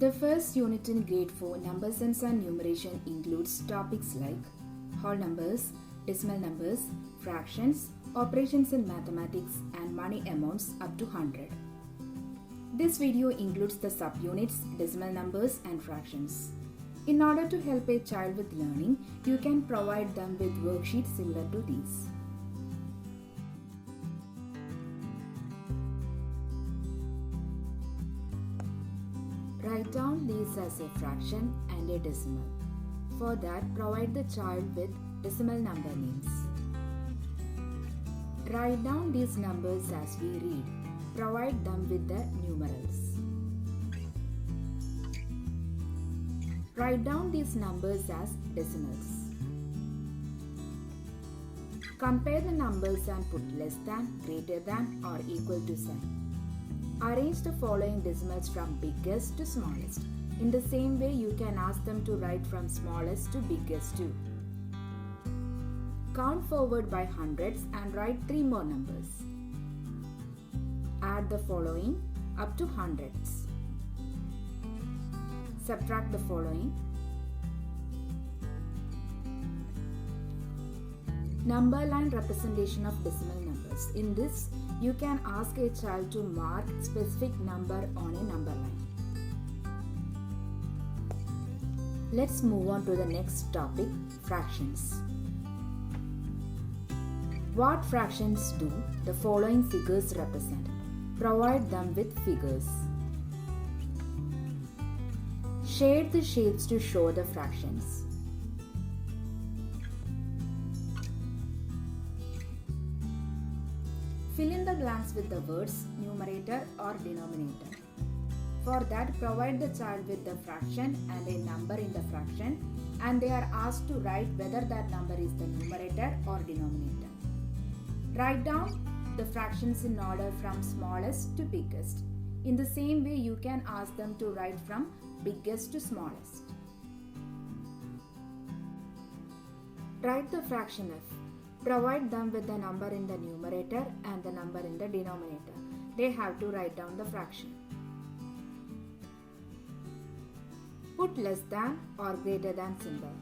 The first unit in grade 4 number sense and numeration includes topics like whole numbers, decimal numbers, fractions, operations in mathematics and money amounts up to 100. This video includes the subunits, decimal numbers and fractions. In order to help a child with learning, you can provide them with worksheets similar to these. Write down these as a fraction and a decimal. For that, provide the child with decimal number names. Write down these numbers as we read. Provide them with the numerals. Write down these numbers as decimals. Compare the numbers and put less than, greater than or equal to sign. Arrange the following decimals from biggest to smallest. In the same way, you can ask them to write from smallest to biggest too. Count forward by hundreds and write 3 more numbers. Add the following up to hundreds. Subtract the following. Number line representation of decimal numbers. In this, you can ask a child to mark specific number on a number line. Let's move on to the next topic, fractions. What fractions do the following figures represent? Provide them with figures. Shade the shapes to show the fractions. Fill in the blanks with the words numerator or denominator. For that, provide the child with the fraction and a number in the fraction, and they are asked to write whether that number is the numerator or denominator. Write down the fractions in order from smallest to biggest. In the same way, you can ask them to write from biggest to smallest. Write the fraction f. Provide them with the number in the numerator and the number in the denominator. They have to write down the fraction. Put less than or greater than symbol.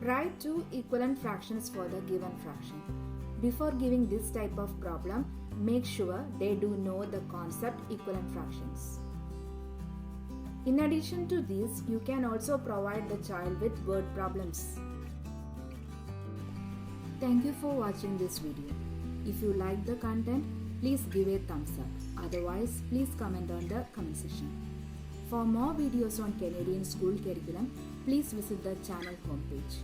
Write 2 equivalent fractions for the given fraction. Before giving this type of problem, make sure they do know the concept equivalent fractions. In addition to these, you can also provide the child with word problems. Thank you for watching this video. If you like the content, please give a thumbs up. Otherwise, please comment on the comment section. For more videos on Canadian school curriculum, please visit the channel homepage.